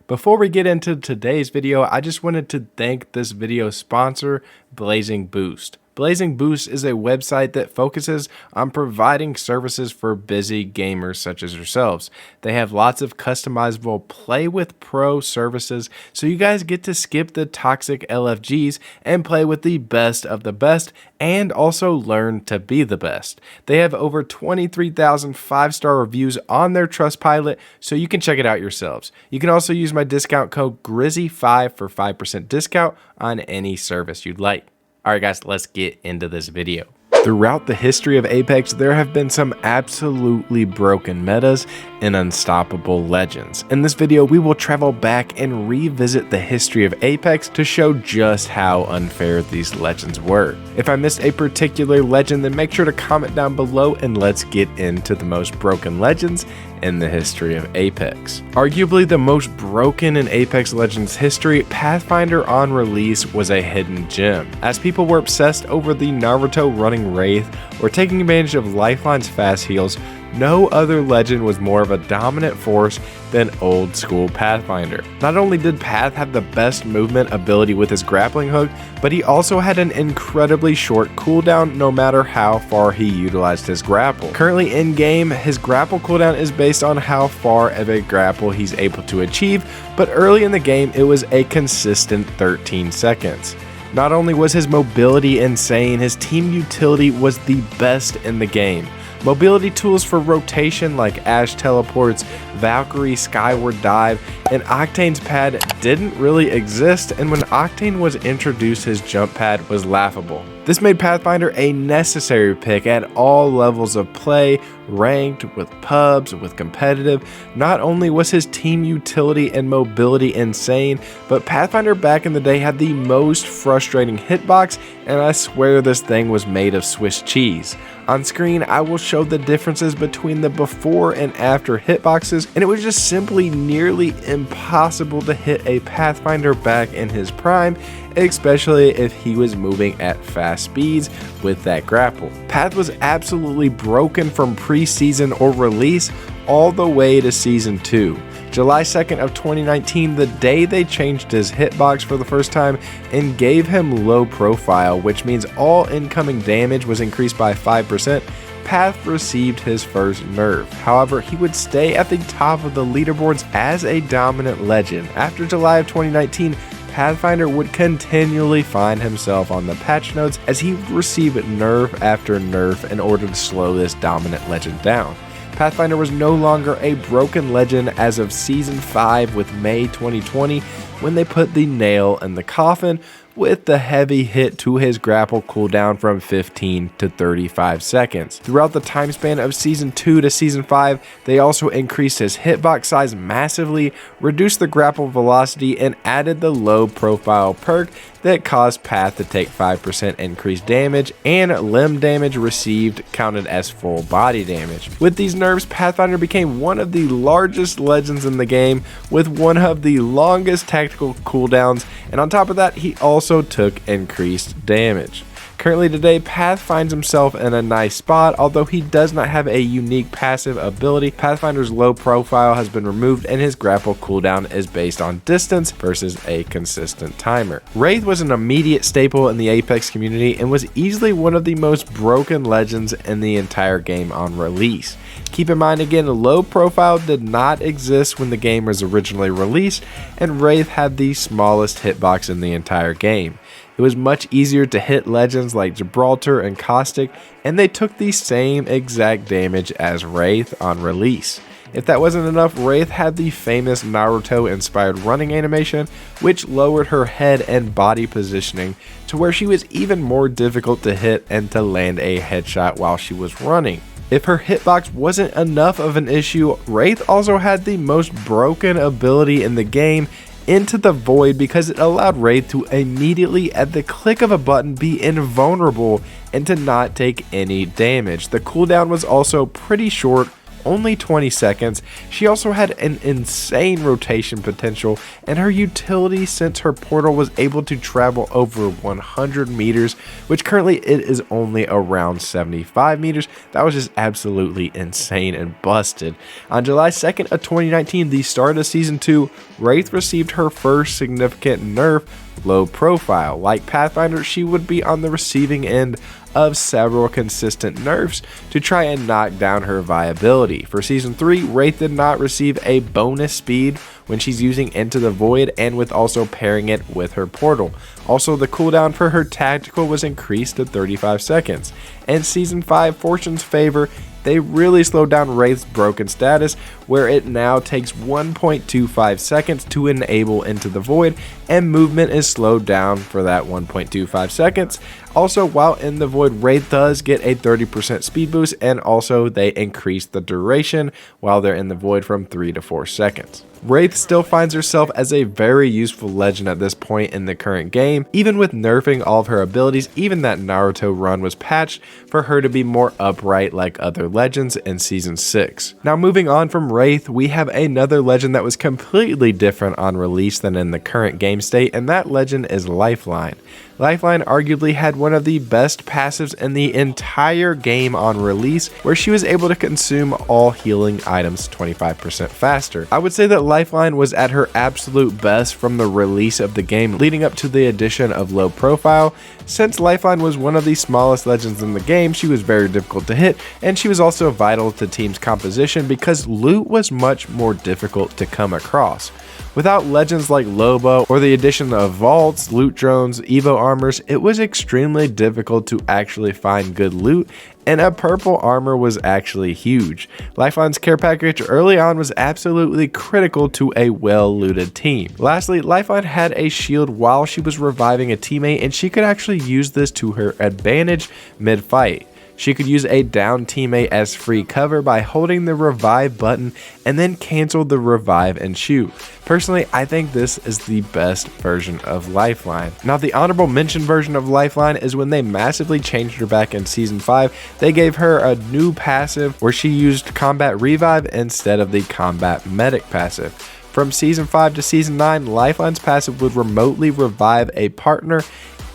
Before we get into today's video, I just wanted to thank this video sponsor, Blazing Boost. Blazing Boost is a website that focuses on providing services for busy gamers such as yourselves. They have lots of customizable Play with Pro services, so you guys get to skip the toxic LFGs and play with the best of the best and also learn to be the best. They have over 23,000 5-star reviews on their Trustpilot, so you can check it out yourselves. You can also use my discount code GRIZZY5 for 5% discount on any service you'd like. Alright guys, let's get into this video. Throughout the history of Apex, there have been some absolutely broken metas and unstoppable legends. In this video, we will travel back and revisit the history of Apex to show just how unfair these legends were. If I missed a particular legend, then make sure to comment down below and let's get into the most broken legends in the history of Apex. Arguably the most broken in Apex Legends history, Pathfinder on release was a hidden gem, as people were obsessed over the Naruto running Wraith or taking advantage of Lifeline's fast heals. No other legend was more of a dominant force than old school Pathfinder. Not only did Path have the best movement ability with his grappling hook, but he also had an incredibly short cooldown no matter how far he utilized his grapple. Currently in game, his grapple cooldown is based on how far of a grapple he's able to achieve, but early in the game it was a consistent 13 seconds. Not only was his mobility insane, his team utility was the best in the game. Mobility tools for rotation like Ash Teleports, Valkyrie Skyward Dive, and Octane's pad didn't really exist, and when Octane was introduced, his jump pad was laughable. This made Pathfinder a necessary pick at all levels of play, ranked, with pubs, with competitive. Not only was his team utility and mobility insane, but Pathfinder back in the day had the most frustrating hitbox, and I swear this thing was made of Swiss cheese. On screen, I will show the differences between the before and after hitboxes, and it was just simply nearly impossible to hit a Pathfinder back in his prime, especially if he was moving at fast speeds with that grapple. Path was absolutely broken from pre-season or release all the way to Season 2. July 2nd of 2019, the day they changed his hitbox for the first time and gave him low profile, which means all incoming damage was increased by 5%, Path received his first nerf. However, he would stay at the top of the leaderboards as a dominant legend. After July of 2019, Pathfinder would continually find himself on the patch notes as he would receive nerf after nerf in order to slow this dominant legend down. Pathfinder was no longer a broken legend as of Season 5 with May 2020 when they put the nail in the coffin with the heavy hit to his grapple cooldown from 15 to 35 seconds. Throughout the time span of Season 2 to Season 5, they also increased his hitbox size massively, reduced the grapple velocity, and added the low profile perk that caused Path to take 5% increased damage, and limb damage received counted as full body damage. With these nerfs, Pathfinder became one of the largest legends in the game with one of the longest tactical cooldowns, and on top of that, he also took increased damage. Currently today, Path finds himself in a nice spot, although he does not have a unique passive ability. Pathfinder's low profile has been removed and his grapple cooldown is based on distance versus a consistent timer. Wraith was an immediate staple in the Apex community and was easily one of the most broken legends in the entire game on release. Keep in mind again, low profile did not exist when the game was originally released, and Wraith had the smallest hitbox in the entire game. It was much easier to hit legends like Gibraltar and Caustic, and they took the same exact damage as Wraith on release. If that wasn't enough, Wraith had the famous Naruto-inspired running animation, which lowered her head and body positioning to where she was even more difficult to hit and to land a headshot while she was running. If her hitbox wasn't enough of an issue, Wraith also had the most broken ability in the game, Into the Void, because it allowed Wraith to immediately at the click of a button be invulnerable and to not take any damage. The cooldown was also pretty short, only 20 seconds. She also had an insane rotation potential, and her utility since her portal was able to travel over 100 meters, which currently it is only around 75 meters. That was just absolutely insane and busted. On July 2nd of 2019, the start of Season 2, Wraith received her first significant nerf, low profile. Like Pathfinder, she would be on the receiving end of several consistent nerfs to try and knock down her viability. For Season 3, Wraith did not receive a bonus speed when she's using Into the Void and with also pairing it with her portal. Also, the cooldown for her tactical was increased to 35 seconds. And Season 5, Fortune's Favor, they really slowed down Wraith's broken status, where it now takes 1.25 seconds to enable Into the Void, and movement is slowed down for that 1.25 seconds. Also, while in the Void, Wraith does get a 30% speed boost, and also they increase the duration while they're in the Void from 3 to 4 seconds. Wraith still finds herself as a very useful legend at this point in the current game. Even with nerfing all of her abilities, even that Naruto run was patched for her to be more upright like other legends in Season 6. Now moving on from Wraith, we have another legend that was completely different on release than in the current game state, and that legend is Lifeline. Lifeline arguably had one of the best passives in the entire game on release, where she was able to consume all healing items 25% faster. I would say that Lifeline was at her absolute best from the release of the game leading up to the addition of low profile. Since Lifeline was one of the smallest legends in the game, she was very difficult to hit, and she was also vital to team's composition because loot was much more difficult to come across. Without legends like Lobo or the addition of vaults, loot drones, Evo armors, it was extremely difficult to actually find good loot, and a purple armor was actually huge. Lifeline's care package early on was absolutely critical to a well-looted team. Lastly, Lifeline had a shield while she was reviving a teammate, and she could actually use this to her advantage mid-fight. She could use a down teammate as free cover by holding the revive button and then cancel the revive and shoot. Personally, I think this is the best version of Lifeline. Now, the honorable mention version of Lifeline is when they massively changed her back in Season 5. They gave her a new passive where she used Combat Revive instead of the Combat Medic passive. From Season 5 to Season 9, Lifeline's passive would remotely revive a partner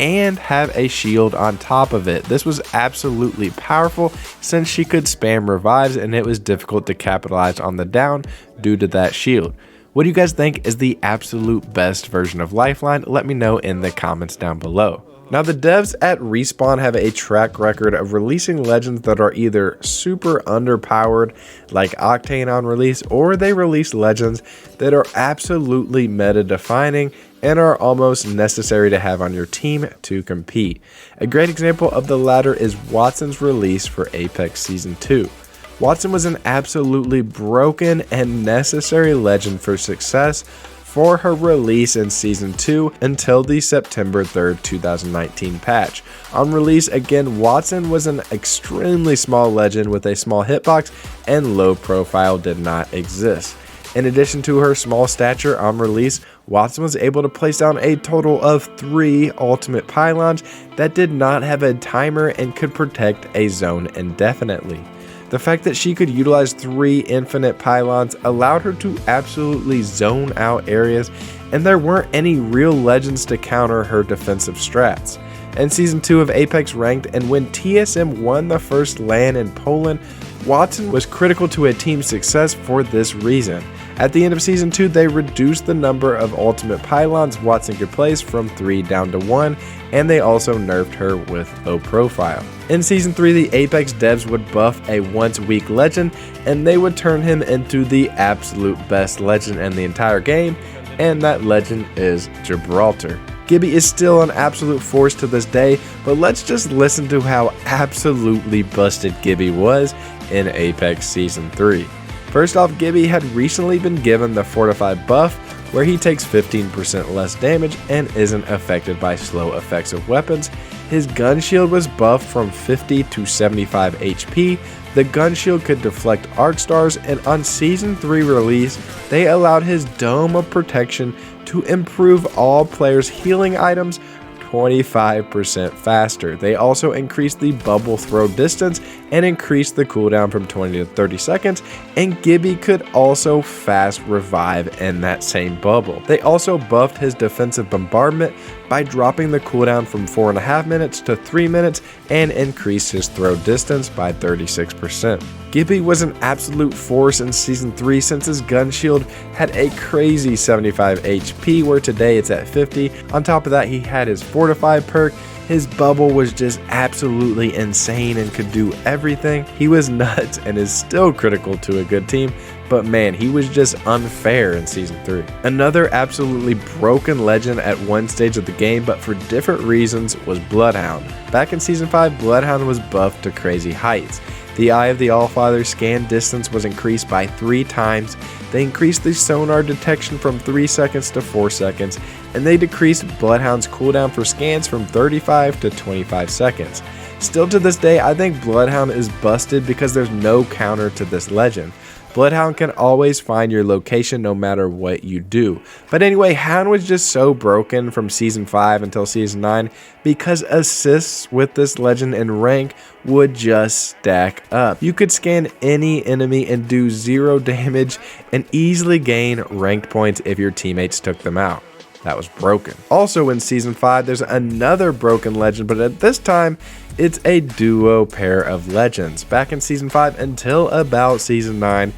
and have a shield on top of it. This was absolutely powerful since she could spam revives and it was difficult to capitalize on the down due to that shield. What do you guys think is the absolute best version of Lifeline? Let me know in the comments down below. Now, the devs at Respawn have a track record of releasing legends that are either super underpowered, like Octane on release, or they release legends that are absolutely meta-defining and are almost necessary to have on your team to compete. A great example of the latter is Wattson's release for Apex Season 2. Wattson was an absolutely broken and necessary legend for success for her release in Season 2 until the September 3rd, 2019 patch. On release, again, Wattson was an extremely small legend with a small hitbox and low profile did not exist. In addition to her small stature on release, Wattson was able to place down a total of 3 ultimate pylons that did not have a timer and could protect a zone indefinitely. The fact that she could utilize 3 infinite pylons allowed her to absolutely zone out areas, and there weren't any real legends to counter her defensive strats. In Season 2 of Apex Ranked, and when TSM won the first LAN in Poland, Wattson was critical to a team's success for this reason. At the end of Season 2, they reduced the number of ultimate pylons Wattson could place from 3 down to 1, and they also nerfed her with low profile. In Season 3, the Apex devs would buff a once-weak legend, and they would turn him into the absolute best legend in the entire game, and that legend is Gibraltar. Gibby is still an absolute force to this day, but let's just listen to how absolutely busted Gibby was in Apex Season 3. First off, Gibby had recently been given the Fortified buff, where he takes 15% less damage and isn't affected by slow effects of weapons. His gun shield was buffed from 50 to 75 HP. The gun shield could deflect arc stars, and on Season 3 release, they allowed his dome of protection to improve all players' healing items 25% faster. They also increased the bubble throw distance and increased the cooldown from 20 to 30 seconds, and Gibby could also fast revive in that same bubble. They also buffed his defensive bombardment by dropping the cooldown from 4.5 minutes to 3 minutes and increased his throw distance by 36%. Gibby was an absolute force in Season 3 since his gun shield had a crazy 75 HP, where today it's at 50. On top of that, he had his Fortify perk. His bubble was just absolutely insane and could do everything. He was nuts and is still critical to a good team, but man, he was just unfair in Season 3. Another absolutely broken legend at one stage of the game, but for different reasons, was Bloodhound. Back in Season 5, Bloodhound was buffed to crazy heights. The Eye of the Allfather scan distance was increased by 3 times, they increased the sonar detection from 3 seconds to 4 seconds, and they decreased Bloodhound's cooldown for scans from 35 to 25 seconds. Still to this day, I think Bloodhound is busted because there's no counter to this legend. Bloodhound can always find your location no matter what you do. But anyway, Hound was just so broken from Season 5 until Season 9 because assists with this legend in rank would just stack up. You could scan any enemy and do 0 damage and easily gain ranked points if your teammates took them out. That was broken. Also in Season 5, there's another broken legend, but at this time, it's a duo pair of legends. Back in Season 5 until about Season 9,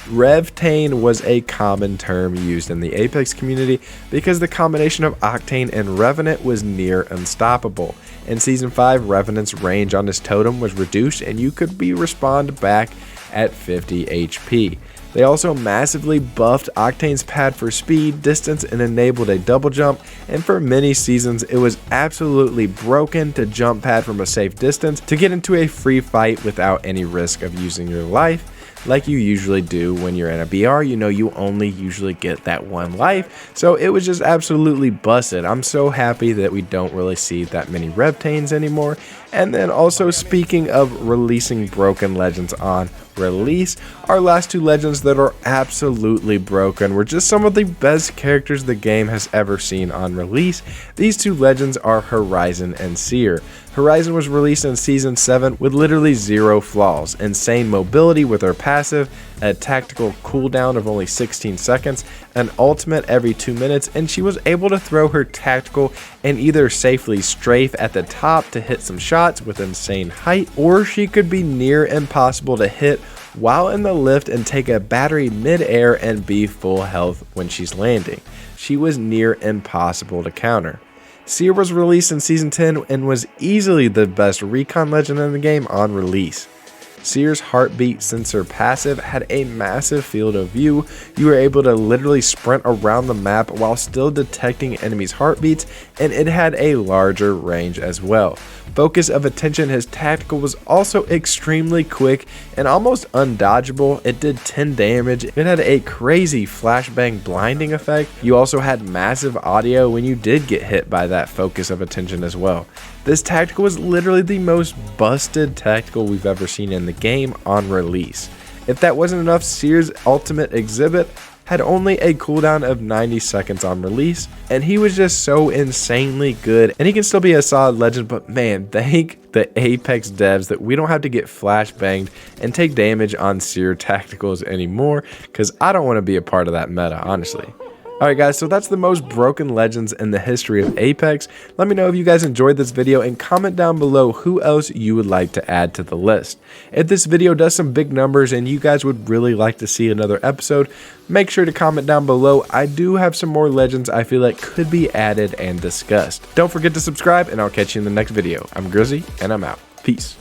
Revenant was a common term used in the Apex community because the combination of Octane and Revenant was near unstoppable. In Season 5, Revenant's range on his totem was reduced and you could be respawned back at 50 HP. They also massively buffed Octane's pad for speed, distance, and enabled a double jump, and for many seasons it was absolutely broken to jump pad from a safe distance to get into a free fight without any risk of using your life. Like you usually do when you're in a BR, you know you only usually get that one life, so it was just absolutely busted. I'm so happy that we don't really see that many Revtanes anymore. And then also, speaking of releasing broken legends on release, our last 2 legends that are absolutely broken were just some of the best characters the game has ever seen on release. These 2 legends are Horizon and Seer. Horizon was released in Season 7 with literally 0 flaws, insane mobility with her passive, a tactical cooldown of only 16 seconds, an ultimate every 2 minutes, and she was able to throw her tactical and either safely strafe at the top to hit some shots with insane height, or she could be near impossible to hit while in the lift and take a battery mid-air and be full health when she's landing. She was near impossible to counter. Seer was released in Season 10 and was easily the best recon legend in the game on release. Seer's heartbeat sensor passive had a massive field of view. You were able to literally sprint around the map while still detecting enemies' heartbeats, and it had a larger range as well. Focus of attention, his tactical was also extremely quick and almost undodgeable. It did 10 damage. It had a crazy flashbang blinding effect. You also had massive audio when you did get hit by that focus of attention as well. This tactical was literally the most busted tactical we've ever seen in the game on release. If that wasn't enough, Seer's ultimate exhibit had only a cooldown of 90 seconds on release, and he was just so insanely good, and he can still be a solid legend, but man, thank the Apex devs that we don't have to get flashbanged and take damage on Seer tacticals anymore, because I don't want to be a part of that meta, honestly. Alright guys, so that's the most broken legends in the history of Apex. Let me know if you guys enjoyed this video and comment down below who else you would like to add to the list. If this video does some big numbers and you guys would really like to see another episode, make sure to comment down below. I do have some more legends I feel like could be added and discussed. Don't forget to subscribe and I'll catch you in the next video. I'm Grizzy and I'm out. Peace.